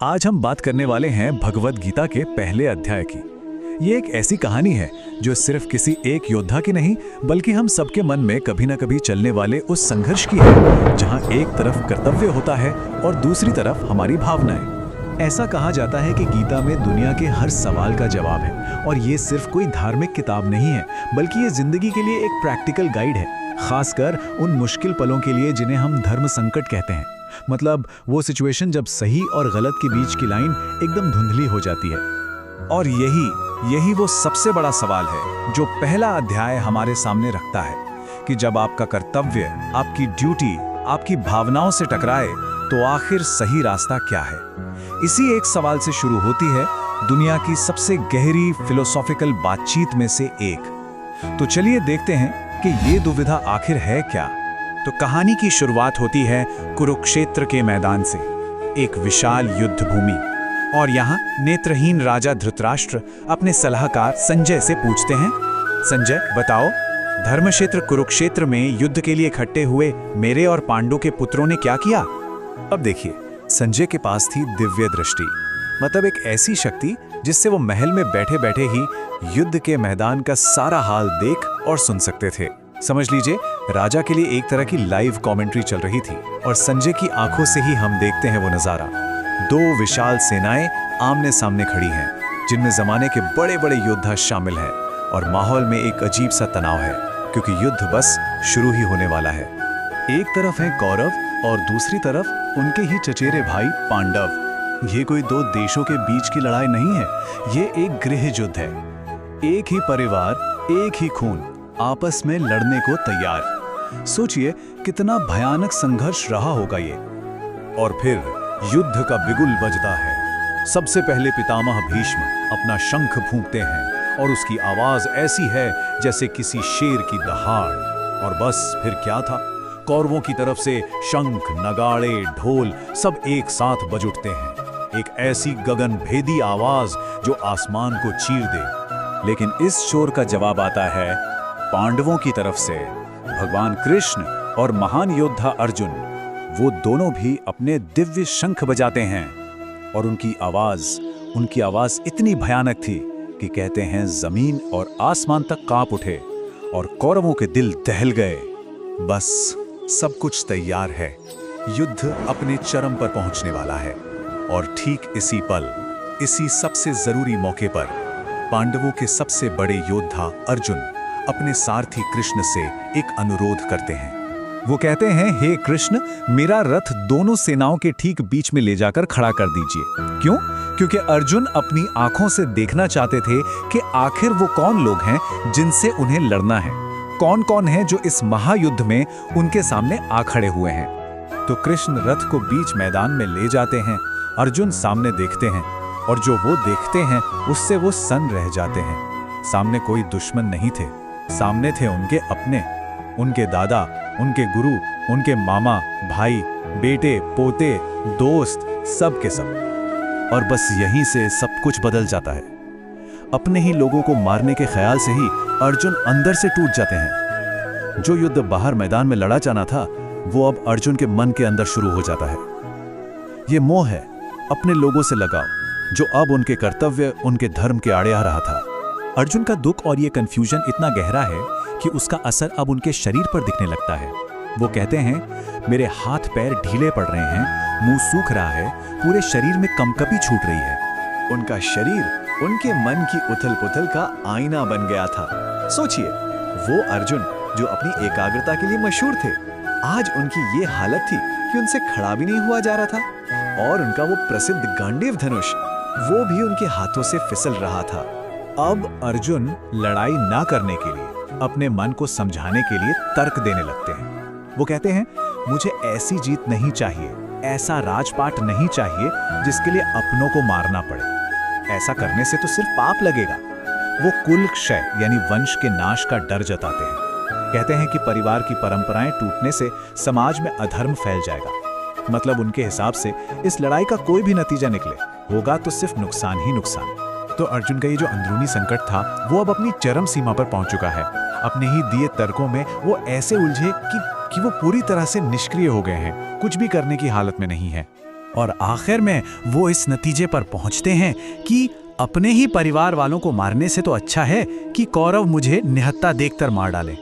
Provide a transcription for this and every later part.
आज हम बात करने वाले हैं भगवद गीता के पहले अध्याय की। ये एक ऐसी कहानी है जो सिर्फ किसी एक योद्धा की नहीं बल्कि हम सबके मन में कभी न कभी चलने वाले उस संघर्ष की है, जहां एक तरफ कर्तव्य होता है और दूसरी तरफ हमारी भावनाएं। ऐसा कहा जाता है कि गीता में दुनिया के हर सवाल का जवाब है और ये सिर्फ कोई धार्मिक किताब नहीं है, बल्कि ये जिंदगी के लिए एक प्रैक्टिकल गाइड है, खासकर उन मुश्किल पलों के लिए जिन्हें हम धर्म संकट कहते हैं। मतलब वो सिचुएशन जब सही और गलत के बीच की लाइन एकदम धुंधली हो जाती है। और यही वो सबसे बड़ा सवाल है जो पहला अध्याय हमारे सामने रखता है कि जब आपका कर्तव्य, आपकी ड्यूटी, आपकी भावनाओं से टकराए तो आखिर सही रास्ता क्या है। इसी एक सवाल से शुरू होती है दुनिया की सबसे गहरी फिलोसॉफिकल बातचीत में से एक। तो चलिए देखते हैं कि ये दुविधा आखिर है क्या। तो कहानी की शुरुआत होती है कुरुक्षेत्र के मैदान से, एक विशाल युद्ध भूमि। और यहाँ नेत्रहीन राजा धृतराष्ट्र अपने सलाहकार संजय से पूछते हैं, संजय बताओ, धर्मक्षेत्र कुरुक्षेत्र में युद्ध के लिए इकट्ठे हुए मेरे और पांडु के पुत्रों ने क्या किया। अब देखिए, संजय के पास थी दिव्य दृष्टि, मतलब एक ऐसी शक्ति जिससे वो महल में बैठे बैठे ही युद्ध के मैदान का सारा हाल देख और सुन सकते थे। समझ लीजिए, राजा के लिए एक तरह की लाइव कमेंट्री चल रही थी और संजय की आंखों से ही हम देखते हैं वो नजारा। दो विशाल सेनाएं आमने सामने खड़ी हैं, जिनमें जमाने के बड़े बड़े योद्धा शामिल हैं और माहौल में एक अजीब सा तनाव है, क्योंकि युद्ध बस शुरू ही होने वाला है। एक तरफ है कौरव और दूसरी तरफ उनके ही चचेरे भाई पांडव। ये कोई दो देशों के बीच की लड़ाई नहीं है, ये एक गृह युद्ध है। एक ही परिवार, एक ही खून, आपस में लड़ने को तैयार। सोचिए कितना भयानक संघर्ष रहा होगा ये। और फिर युद्ध का बिगुल बजता है। सबसे पहले पितामह भीष्म अपना शंख फूंकते हैं और उसकी आवाज ऐसी है जैसे किसी शेर की दहाड़। और बस फिर क्या था, कौरवों की तरफ से शंख, नगाड़े, ढोल सब एक साथ बज उठते हैं, एक ऐसी गगनभेदी आवाज जो आसमान को चीर दे। लेकिन इस शोर का जवाब आता है पांडवों की तरफ से। भगवान कृष्ण और महान योद्धा अर्जुन, वो दोनों भी अपने दिव्य शंख बजाते हैं और उनकी आवाज इतनी भयानक थी कि कहते हैं जमीन और आसमान तक कांप उठे और कौरवों के दिल दहल गए। बस सब कुछ तैयार है, युद्ध अपने चरम पर पहुंचने वाला है। और ठीक इसी पल, इसी सबसे जरूरी मौके पर पांडवों के सबसे बड़े योद्धा अर्जुन अपने सारथी कृष्ण से एक अनुरोध करते हैं। वो कहते हैं, हे कृष्ण, मेरा रथ दोनों सेनाओं के ठीक बीच में ले जाकर खड़ा कर दीजिए। क्यों? क्योंकि अर्जुन अपनी आंखों से देखना चाहते थे कि आखिर वो कौन लोग हैं जिनसे उन्हें लड़ना है, कौन कौन है जो इस महायुद्ध में उनके सामने आ खड़े हुए हैं। तो कृष्ण रथ को बीच मैदान में ले जाते हैं, अर्जुन सामने देखते हैं और जो वो देखते हैं उससे वो सन्न रह जाते हैं। सामने कोई दुश्मन नहीं थे, सामने थे उनके अपने, उनके दादा, उनके गुरु, उनके मामा, भाई, बेटे, पोते, दोस्त, सब के सब। और बस यहीं से सब कुछ बदल जाता है। अपने ही लोगों को मारने के ख्याल से ही अर्जुन अंदर से टूट जाते हैं। जो युद्ध बाहर मैदान में लड़ा जाना था, वो अब अर्जुन के मन के अंदर शुरू हो जाता है। ये मोह है अपने लोगों से लगाव, जो अब उनके कर्तव्य, उनके धर्म के आड़े आ रहा था। अर्जुन का दुख और ये कंफ्यूजन इतना गहरा है कि उसका असर अब उनके शरीर पर दिखने लगता है। वो कहते हैं, मेरे हाथ पैर ढीले पड़ रहे हैं, मुंह सूख रहा है, पूरे शरीर में कंपकपी छूट रही है। उनका शरीर उनके मन की उथल-पुथल का आईना बन गया था। सोचिए, वो अर्जुन जो अपनी एकाग्रता के लिए मशहूर थे, आज उनकी ये हालत थी कि उनसे खड़ा भी नहीं हुआ जा रहा था। और उनका वो प्रसिद्ध गांडीव धनुष, वो भी उनके हाथों से फिसल रहा था। अब अर्जुन लड़ाई ना करने के लिए, अपने मन को समझाने के लिए तर्क देने लगते हैं। वो कहते हैं, मुझे ऐसी जीत नहीं चाहिए, ऐसा राजपाट नहीं चाहिए जिसके लिए अपनों को मारना पड़े। ऐसा करने से तो सिर्फ पाप लगेगा। वो कुल क्षय यानी वंश के नाश का डर जताते हैं। कहते हैं कि परिवार की परंपराएं टूटने से समाज में अधर्म फैल जाएगा। मतलब उनके हिसाब से इस लड़ाई का कोई भी नतीजा निकले, होगा तो सिर्फ नुकसान ही नुकसान। तो अर्जुन का ये जो अंदरूनी संकट था, वो अब अपनी चरम सीमा पर पहुंच चुका है। अपने ही दिए तर्कों में वो ऐसे उलझे कि वो पूरी तरह से निष्क्रिय हो गए हैं, कुछ भी करने की हालत में नहीं है। और आखिर में वो इस नतीजे पर पहुंचते हैं कि अपने ही परिवार वालों को मारने से तो अच्छा है कि कौरव मुझे निहत्था देखकर मार डाले,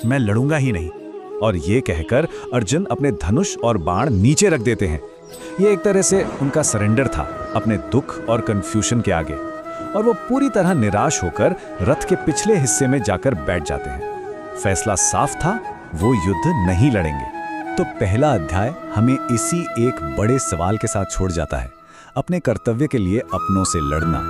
मैं लड़ूंगा ही नहीं। और ये कहकर अर्जुन अपने धनुष और बाण नीचे रख देते हैं। ये एक तरह से उनका सरेंडर था अपने दुख और कंफ्यूजन के आगे, और वो पूरी तरह निराश होकर रथ के पिछले हिस्से में जाकर बैठ जाते हैं। फैसला साफ था, वो युद्ध नहीं लड़ेंगे। तो पहला अध्याय हमें इसी एक बड़े सवाल के साथ छोड़ जाता है, अपने कर्तव्य के लिए अपनों से लड़ना,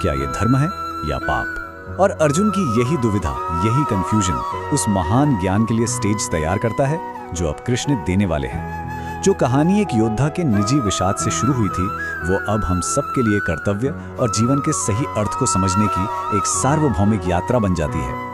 क्या ये धर्म है या पाप? और अर्जुन की यही दुविधा, यही कंफ्यूजन उस महान ज्ञान के लिए स्टेज तैयार करता है जो अब कृष्ण देने वाले हैं। जो कहानी एक योद्धा के निजी विषाद से शुरू हुई थी, वो अब हम सब के लिए कर्तव्य और जीवन के सही अर्थ को समझने की एक सार्वभौमिक यात्रा बन जाती है।